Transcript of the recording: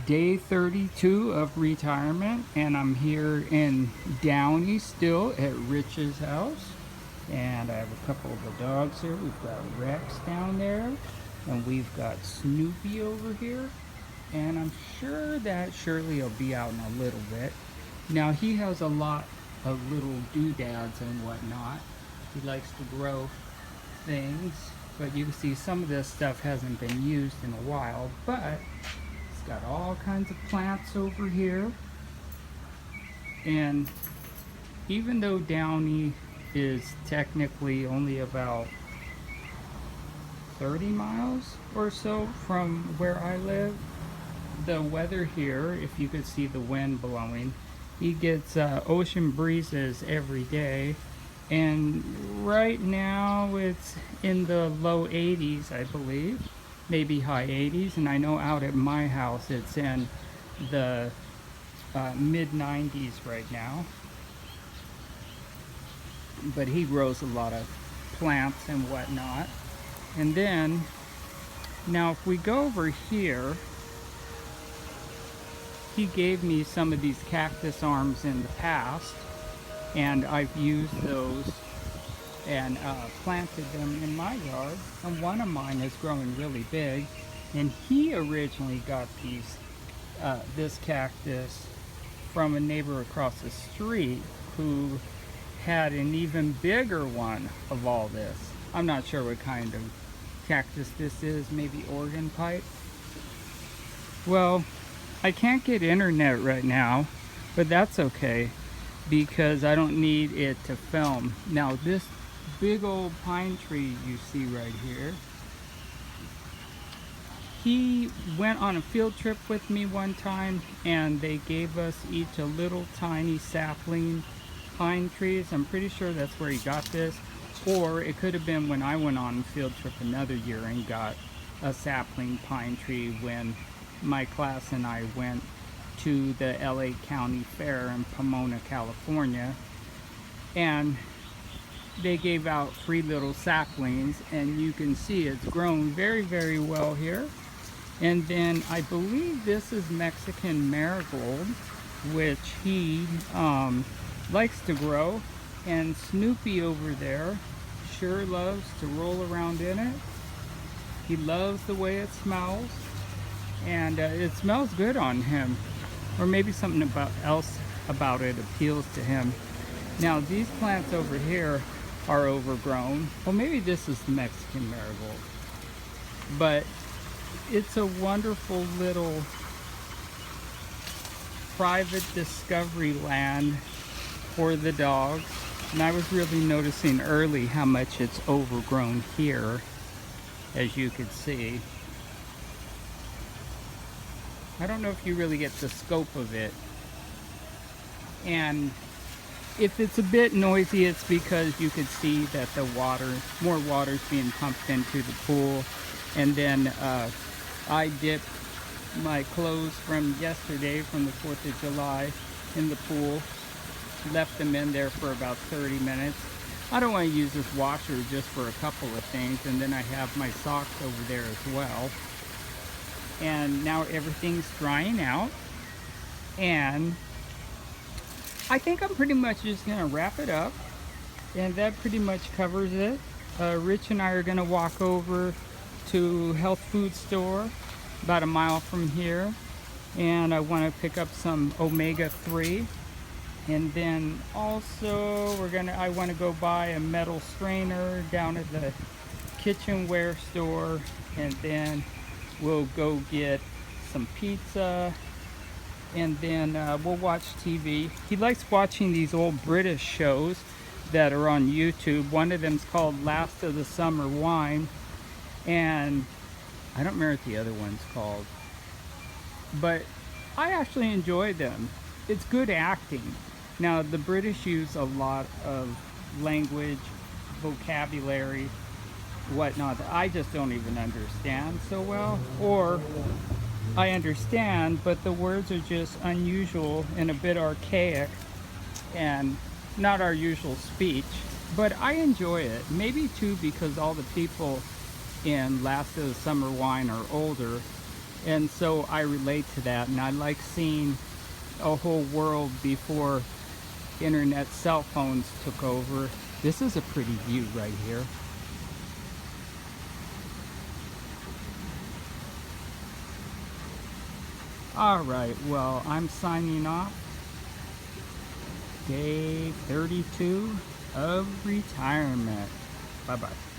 Day 32 of retirement, and I'm here in Downey still at Rich's house. And I have a couple of the dogs here. We've got Rex down there, and we've got Snoopy over here. And I'm sure that Shirley will be out in a little bit. Now, he has a lot of little doodads and whatnot. He likes to grow things, but you can see some of this stuff hasn't been used in a while, but it's got all kinds of plants over here. And even though Downey is technically only about 30 miles or so from where I live, the weather here, if you could see the wind blowing, he gets ocean breezes every day. And right now it's in the low 80s, I believe, maybe high 80s. And I know out at my house it's in the mid 90s right now. But he grows a lot of plants and whatnot. And then, now if we go over here, he gave me some of these cactus arms in the past, and I've used those and planted them in my yard. And one of mine is growing really big, and he originally got this cactus from a neighbor across the street who had an even bigger one of all this. I'm not sure what kind of cactus this is, maybe Oregon pipe. Well, I can't get internet right now, but that's okay because I don't need it to film. Now this big old pine tree you see right here, he went on a field trip with me one time and they gave us each a little tiny sapling pine trees. I'm pretty sure that's where he got this, or it could have been when I went on a field trip another year and got a sapling pine tree when my class and I went to the LA County Fair in Pomona, California, and they gave out free little saplings, and you can see it's grown very, very well here. And then I believe this is Mexican marigold, which he likes to grow, and Snoopy over there sure loves to roll around in it. He loves the way it smells, and it smells good on him, or maybe something else about it appeals to him. Now these plants over here are overgrown. Well, maybe this is the Mexican marigold, but it's a wonderful little private discovery land for the dogs. And I was really noticing early how much it's overgrown here, as you could see. I don't know if you really get the scope of it. And if it's a bit noisy, it's because you could see that the more water is being pumped into the pool. And then I dipped my clothes from yesterday, from the 4th of July, in the pool. Left them in there for about 30 minutes. I don't want to use this washer just for a couple of things, and then I have my socks over there as well. And now everything's drying out, and I think I'm pretty much just gonna wrap it up, and that pretty much covers it. Rich and I are gonna walk over to health food store about a mile from here, and I want to pick up some omega-3. And then also I want to go buy a metal strainer down at the kitchenware store, and then we'll go get some pizza, and then we'll watch TV. He likes watching these old British shows that are on YouTube. One of them's called Last of the Summer Wine, and I don't remember what the other one's called, but I actually enjoy them. It's good acting. Now the British use a lot of language, vocabulary, whatnot that I just don't even understand so well, or I understand but the words are just unusual and a bit archaic and not our usual speech. But I enjoy it, maybe too because all the people in Last of the Summer Wine are older, And so I relate to that, and I like seeing a whole world before internet cell phones took over. This is a pretty view right here. Alright, well, I'm signing off. Day 32 of retirement. Bye-bye.